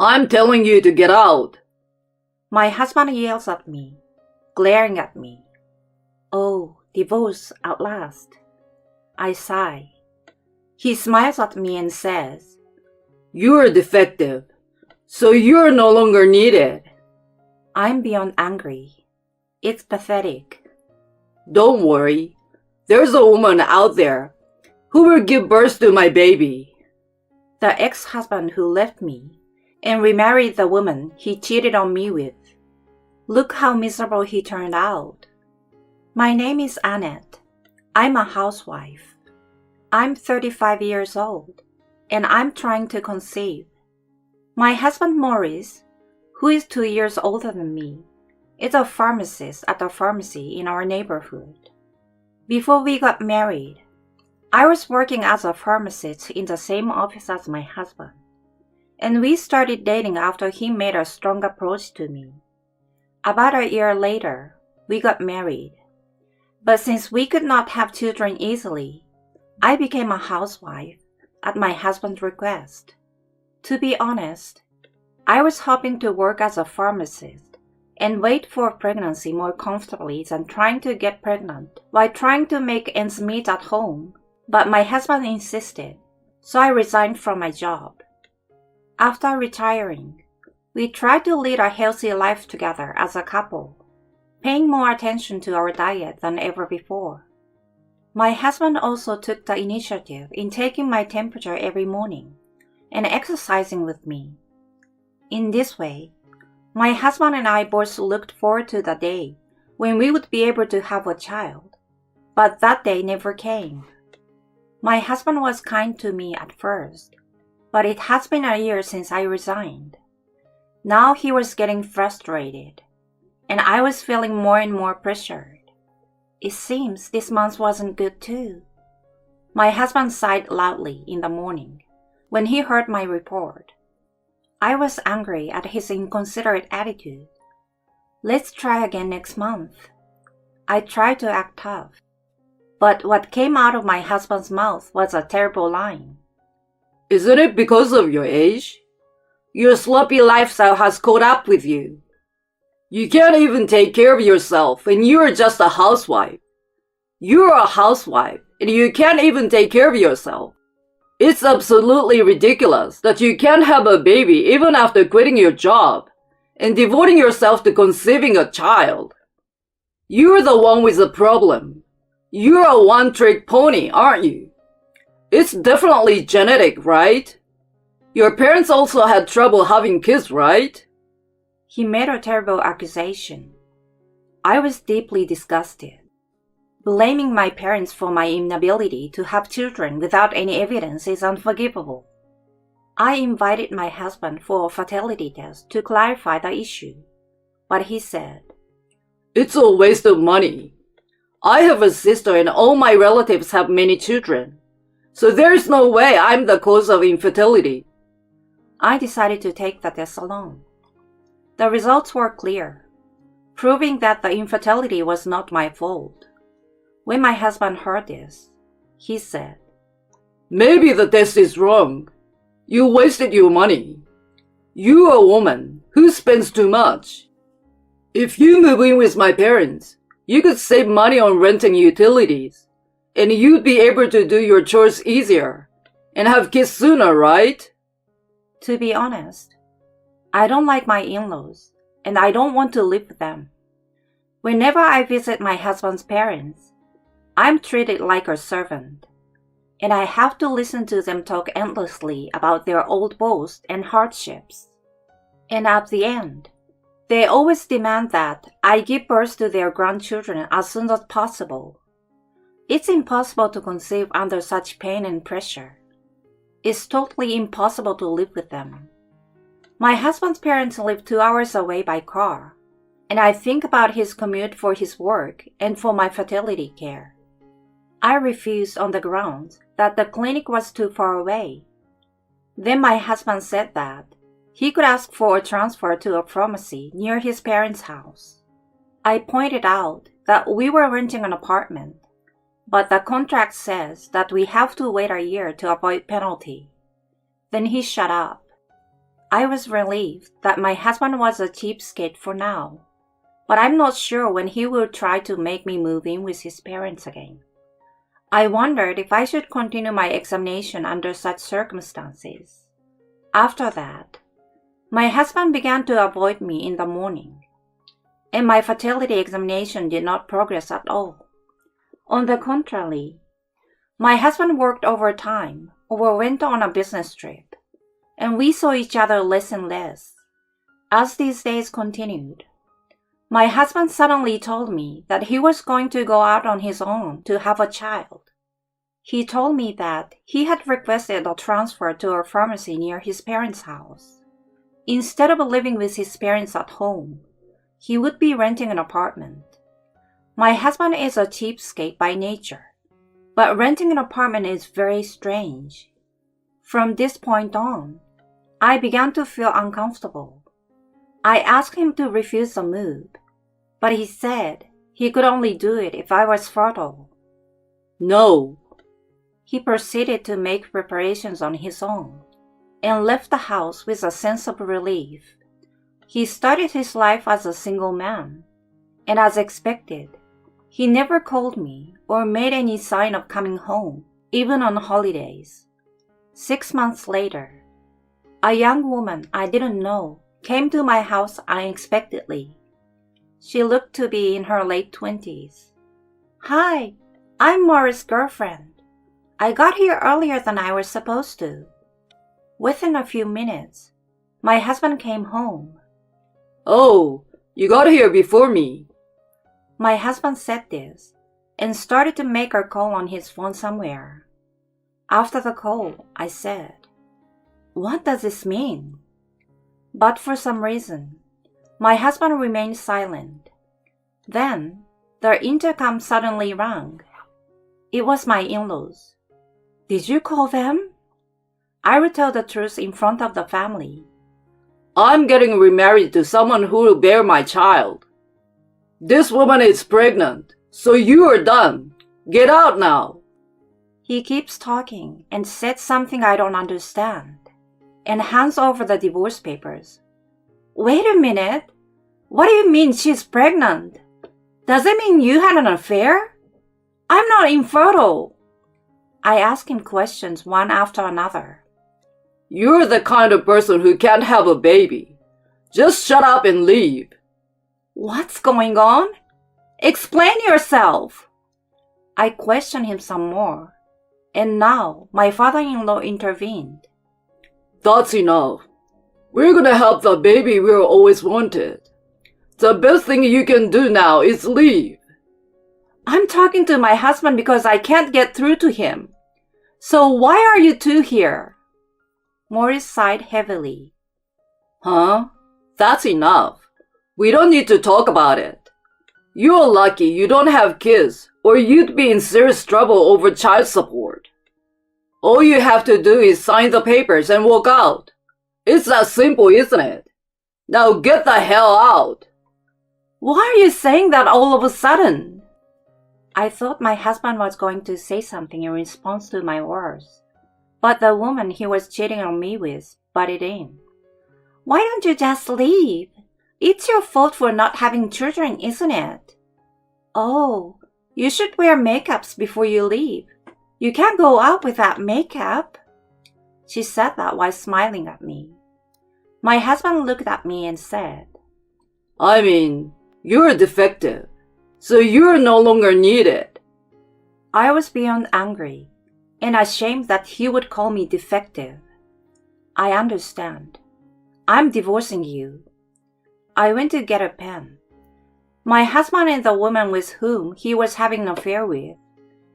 I'm telling you to get out. My husband yells at me, glaring at me. Oh, divorce at last. I sigh. He smiles at me and says, You're defective, so you're no longer needed. I'm beyond angry. It's pathetic. Don't worry, there's a woman out there who will give birth to my baby. The ex-husband who left me and remarried the woman he cheated on me with. Look how miserable he turned out. My name is Annette. I'm a housewife. I'm 35 years old, and I'm trying to conceive. My husband Maurice, who is 2 years older than me, is a pharmacist at a pharmacy in our neighborhood. Before we got married, I was working as a pharmacist in the same office as my husband, and we started dating after he made a strong approach to me. About a year later, we got married. But since we could not have children easily, I became a housewife at my husband's request. To be honest, I was hoping to work as a pharmacist and wait for pregnancy more comfortably than trying to get pregnant while trying to make ends meet at home, but my husband insisted, so I resigned from my job. After retiring, we tried to lead a healthy life together as a couple, paying more attention to our diet than ever before. My husband also took the initiative in taking my temperature every morning and exercising with me. In this way, my husband and I both looked forward to the day when we would be able to have a child, but that day never came. My husband was kind to me at first, but it has been a year since I resigned. Now he was getting frustrated, and I was feeling more and more pressured. It seems this month wasn't good too. My husband sighed loudly in the morning when he heard my report. I was angry at his inconsiderate attitude. Let's try again next month. I tried to act tough, but what came out of my husband's mouth was a terrible line. Isn't it because of your age? Your sloppy lifestyle has caught up with you. You can't even take care of yourself, and you're just a housewife. You're a housewife, and you can't even take care of yourself. It's absolutely ridiculous that you can't have a baby even after quitting your job and devoting yourself to conceiving a child. You're the one with the problem. You're a one-trick pony, aren't you? It's definitely genetic, right? Your parents also had trouble having kids, right? He made a terrible accusation. I was deeply disgusted. Blaming my parents for my inability to have children without any evidence is unforgivable. I invited my husband for a fertility test to clarify the issue, but he said, It's a waste of money. I have a sister and all my relatives have many children, so there's no way I'm the cause of infertility. I decided to take the test alone. The results were clear, proving that the infertility was not my fault. When my husband heard this, he said, Maybe the test is wrong. You wasted your money. You're a woman who spends too much. If you move in with my parents, you could save money on rent and utilities, and you'd be able to do your chores easier and have kids sooner, right? To be honest, I don't like my in-laws, and I don't want to live with them. Whenever I visit my husband's parents, I'm treated like a servant, and I have to listen to them talk endlessly about their old boasts and hardships. And at the end, they always demand that I give birth to their grandchildren as soon as possible. It's impossible to conceive under such pain and pressure. It's totally impossible to live with them. My husband's parents live 2 hours away by car, and I think about his commute for his work and for my fertility care. I refused on the grounds that the clinic was too far away. Then my husband said that he could ask for a transfer to a pharmacy near his parents' house. I pointed out that we were renting an apartment, but the contract says that we have to wait a year to avoid penalty. Then he shut up. I was relieved that my husband was a cheapskate for now, but I'm not sure when he will try to make me move in with his parents again. I wondered if I should continue my examination under such circumstances. After that, my husband began to avoid me in the morning, and my fertility examination did not progress at all. On the contrary, my husband worked overtime or went on a business trip, and we saw each other less and less. As these days continued, my husband suddenly told me that he was going to go out on his own to have a child. He told me that he had requested a transfer to a pharmacy near his parents' house. Instead of living with his parents at home, he would be renting an apartment. My husband is a cheapskate by nature, but renting an apartment is very strange. From this point on, I began to feel uncomfortable. I asked him to refuse the move, but he said he could only do it if I was fertile. No. He proceeded to make preparations on his own and left the house with a sense of relief. He started his life as a single man, and as expected, he never called me or made any sign of coming home, even on holidays. 6 months later, a young woman I didn't know came to my house unexpectedly. She looked to be in her late 20s. "Hi, I'm Maurice's girlfriend. I got here earlier than I was supposed to." Within a few minutes, my husband came home. "Oh, you got here before me." My husband said this and started to make a call on his phone somewhere. After the call, I said, "What does this mean?" But for some reason, my husband remained silent. Then, the intercom suddenly rang. It was my in-laws. "Did you call them?" I retold the truth in front of the family. "I'm getting remarried to someone who will bear my child. This woman is pregnant, so you are done. Get out now." He keeps talking and said something I don't understand, and hands over the divorce papers. "Wait a minute. What do you mean she's pregnant? Does it mean you had an affair? I'm not infertile." I asked him questions one after another. "You're the kind of person who can't have a baby. Just shut up and leave." "What's going on? Explain yourself." I questioned him some more, and now my father-in-law intervened. "That's enough. We're gonna have the baby we always wanted. The best thing you can do now is leave." "I'm talking to my husband because I can't get through to him. So why are you two here?" Maurice sighed heavily. "Huh? That's enough. We don't need to talk about it. You're lucky you don't have kids, or you'd be in serious trouble over child support. All you have to do is sign the papers and walk out. It's that simple, isn't it? Now get the hell out." "Why are you saying that all of a sudden?" I thought my husband was going to say something in response to my words, but the woman he was cheating on me with butted in. "Why don't you just leave? It's your fault for not having children, isn't it?" "Oh, you should wear makeups before you leave. You can't go out without makeup." She said that while smiling at me. My husband looked at me and said, "I mean, you're defective, so you're no longer needed." I was beyond angry and ashamed that he would call me defective. "I understand. I'm divorcing you." I went to get a pen. My husband and the woman with whom he was having an affair with,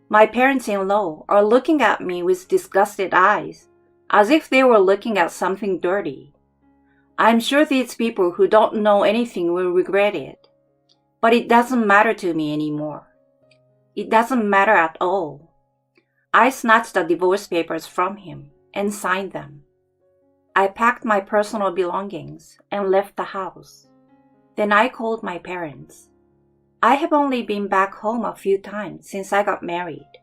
my parents-in-law, are looking at me with disgusted eyes, as if they were looking at something dirty. I'm sure these people who don't know anything will regret it, but it doesn't matter to me anymore. It doesn't matter at all. I snatched the divorce papers from him and signed them. I packed my personal belongings and left the house. Then I called my parents. I have only been back home a few times since I got married.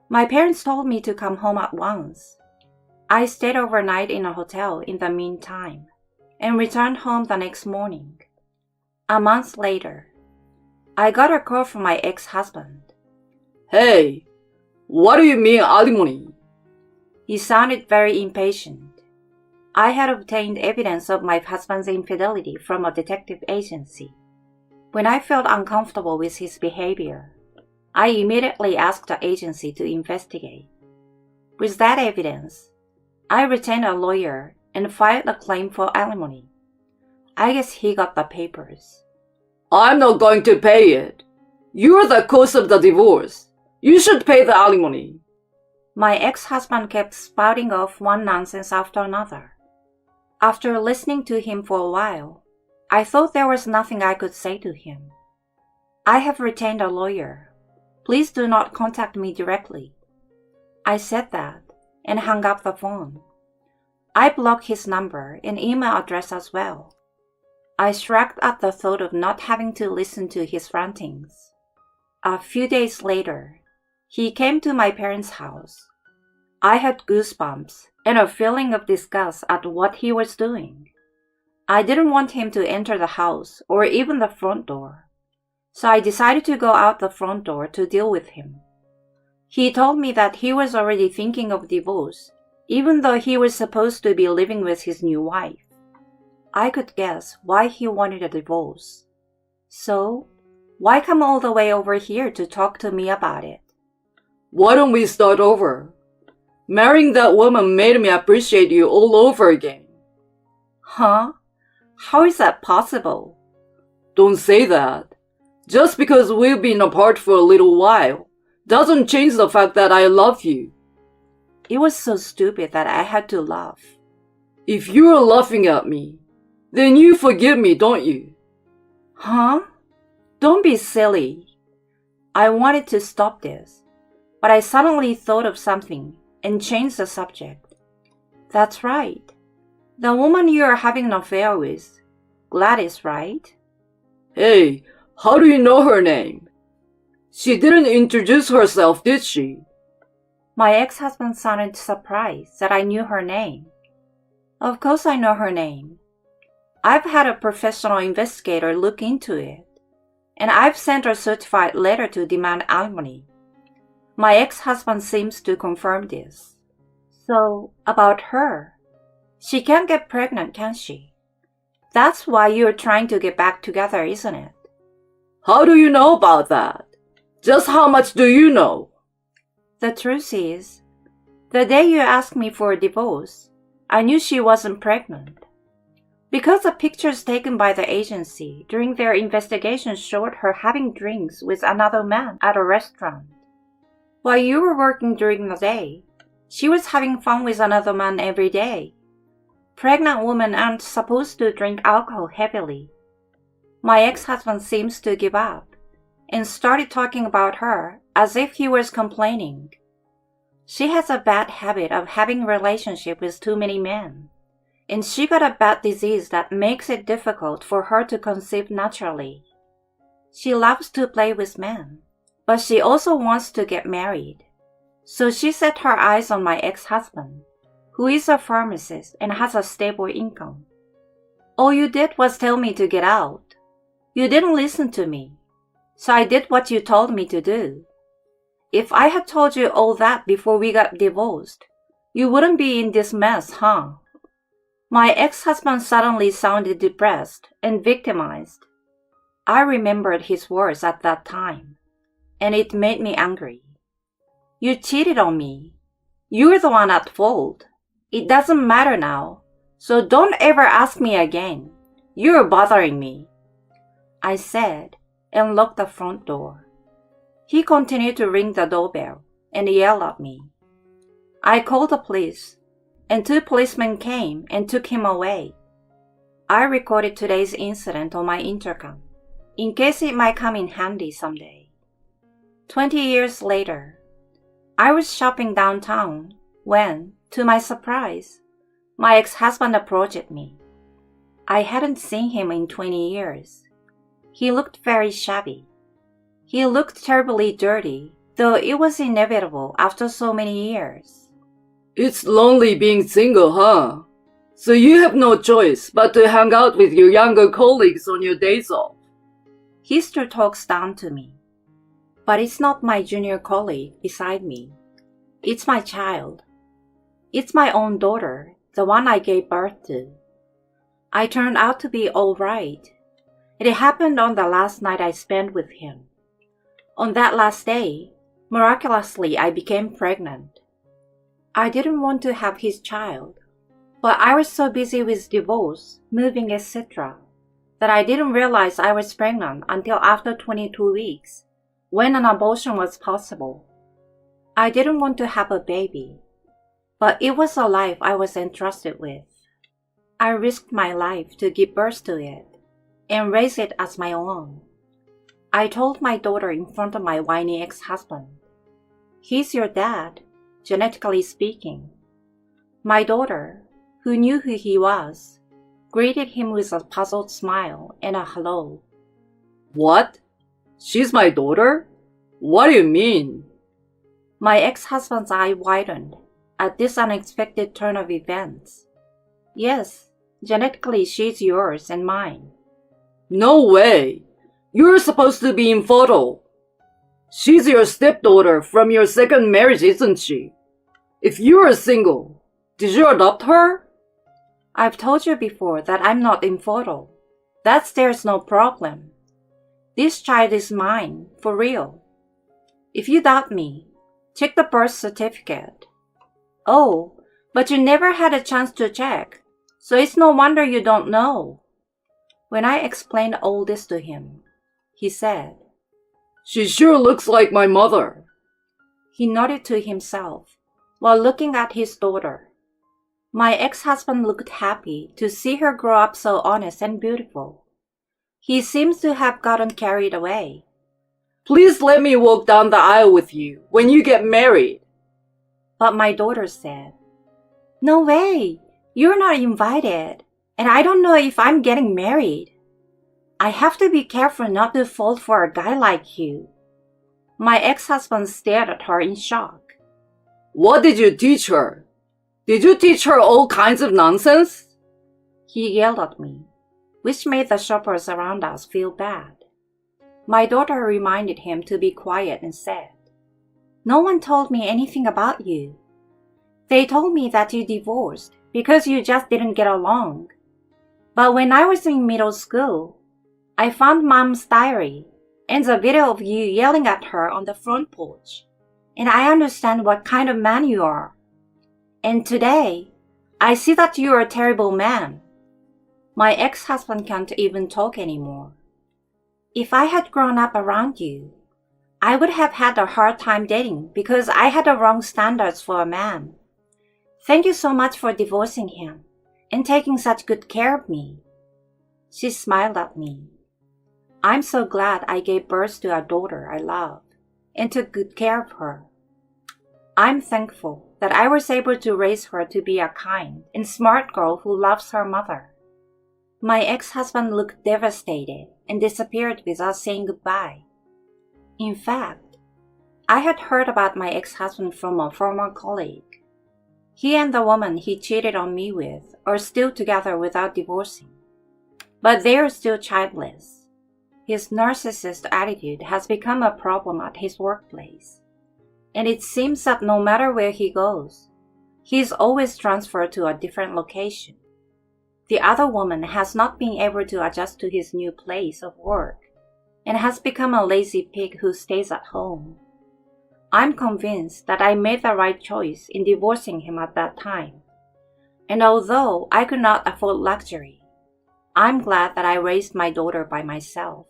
My parents told me to come home at once. I stayed overnight in a hotel in the meantime and returned home the next morning. A month later, I got a call from my ex-husband. Hey, what do you mean alimony? He sounded very impatient. I had obtained evidence of my husband's infidelity from a detective agency. When I felt uncomfortable with his behavior, I immediately asked the agency to investigate. With that evidence, I retained a lawyer and filed a claim for alimony. I guess he got the papers. I'm not going to pay it. You're the cause of the divorce. You should pay the alimony. My ex-husband kept spouting off one nonsense after another. After listening to him for a while, I thought there was nothing I could say to him. I have retained a lawyer. Please do not contact me directly. I said that and hung up the phone. I blocked his number and email address as well. I shrugged at the thought of not having to listen to his rantings. A few days later, he came to my parents' house. I had goosebumps and a feeling of disgust at what he was doing. I didn't want him to enter the house or even the front door, so I decided to go out the front door to deal with him. He told me that he was already thinking of divorce, even though he was supposed to be living with his new wife. I could guess why he wanted a divorce. So, why come all the way over here to talk to me about it? Why don't we start over? Marrying that woman made me appreciate you all over again. Huh? How is that possible? Don't say that. Just because we've been apart for a little while doesn't change the fact that I love you. It was so stupid that I had to laugh. If you're laughing at me, then you forgive me, don't you? Huh? Don't be silly. I wanted to stop this, but I suddenly thought of something and changed the subject. That's right. The woman you are having an affair with, Gladys, right? Hey, how do you know her name? She didn't introduce herself, did she? My ex-husband sounded surprised that I knew her name. Of course I know her name. I've had a professional investigator look into it, and I've sent a certified letter to demand alimony. My ex-husband seems to confirm this. So, about her. She can't get pregnant, can she? That's why you're trying to get back together, isn't it? How do you know about that? Just how much do you know? The truth is, the day you asked me for a divorce, I knew she wasn't pregnant. Because the pictures taken by the agency during their investigation showed her having drinks with another man at a restaurant. While you were working during the day, she was having fun with another man every day. Pregnant women aren't supposed to drink alcohol heavily. My ex-husband seems to give up and started talking about her as if he was complaining. She has a bad habit of having a relationship with too many men, and she got a bad disease that makes it difficult for her to conceive naturally. She loves to play with men, but she also wants to get married. So she set her eyes on my ex-husband, who is a pharmacist and has a stable income. All you did was tell me to get out. You didn't listen to me, so I did what you told me to do. If I had told you all that before we got divorced, you wouldn't be in this mess, huh? My ex-husband suddenly sounded depressed and victimized. I remembered his words at that time, and it made me angry. You cheated on me. You're the one at fault. It doesn't matter now, so don't ever ask me again. You're bothering me, I said, and locked the front door. He continued to ring the doorbell and yell at me. I called the police, and 2 policemen came and took him away. I recorded today's incident on my intercom, in case it might come in handy someday. 20 years later, I was shopping downtown when, to my surprise, my ex-husband approached me. I hadn't seen him in 20 years. He looked very shabby. He looked terribly dirty, though it was inevitable after so many years. It's lonely being single, huh? So you have no choice but to hang out with your younger colleagues on your days off. He still talks down to me. But it's not my junior colleague beside me. It's my child. It's my own daughter, the one I gave birth to. I turned out to be all right. It happened on the last night I spent with him. On that last day, miraculously I became pregnant. I didn't want to have his child, but I was so busy with divorce, moving, etc., that I didn't realize I was pregnant until after 22 weeks, when an abortion was possible. I didn't want to have a baby, but it was a life I was entrusted with. I risked my life to give birth to it and raise it as my own. I told my daughter in front of my whiny ex-husband, "He's your dad, genetically speaking." My daughter, who knew who he was, greeted him with a puzzled smile and a hello. What? She's my daughter? What do you mean? My ex-husband's eye widened at this unexpected turn of events. Yes, genetically she's yours and mine. No way! You're supposed to be infertile. She's your stepdaughter from your second marriage, isn't she? If you're single, did you adopt her? I've told you before that I'm not infertile. There's no problem. This child is mine, for real. If you doubt me, check the birth certificate. Oh, but you never had a chance to check, so it's no wonder you don't know. When I explained all this to him, he said, She sure looks like my mother. He nodded to himself while looking at his daughter. My ex-husband looked happy to see her grow up so honest and beautiful. He seems to have gotten carried away. Please let me walk down the aisle with you when you get married. But my daughter said, No way, you're not invited, and I don't know if I'm getting married. I have to be careful not to fall for a guy like you. My ex-husband stared at her in shock. What did you teach her? Did you teach her all kinds of nonsense? He yelled at me, which made the shoppers around us feel bad. My daughter reminded him to be quiet and said, No one told me anything about you. They told me that you divorced because you just didn't get along. But when I was in middle school, I found Mom's diary and the video of you yelling at her on the front porch, and I understand what kind of man you are. And today, I see that you're a terrible man. My ex-husband can't even talk anymore. If I had grown up around you, I would have had a hard time dating because I had the wrong standards for a man. Thank you so much for divorcing him and taking such good care of me. She smiled at me. I'm so glad I gave birth to a daughter I love and took good care of her. I'm thankful that I was able to raise her to be a kind and smart girl who loves her mother. My ex-husband looked devastated and disappeared without saying goodbye. In fact, I had heard about my ex-husband from a former colleague. He and the woman he cheated on me with are still together without divorcing, but they are still childless. His narcissist attitude has become a problem at his workplace, and it seems that no matter where he goes, he is always transferred to a different location. The other woman has not been able to adjust to his new place of work and has become a lazy pig who stays at home. I'm convinced that I made the right choice in divorcing him at that time, and although I could not afford luxury, I'm glad that I raised my daughter by myself.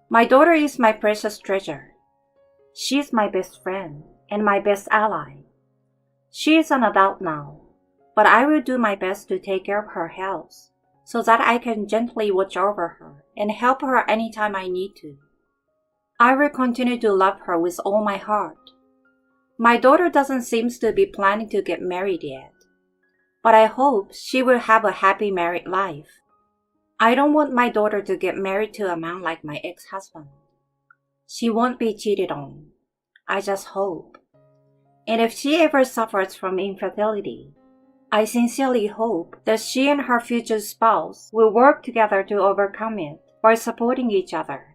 My daughter is my precious treasure. She's my best friend and my best ally. She is an adult now, but I will do my best to take care of her health so that I can gently watch over her and help her anytime I need to. I will continue to love her with all my heart. My daughter doesn't seem to be planning to get married yet, but I hope she will have a happy married life. I don't want my daughter to get married to a man like my ex-husband. She won't be cheated on. I just hope. And if she ever suffers from infertility, I sincerely hope that she and her future spouse will work together to overcome it by supporting each other.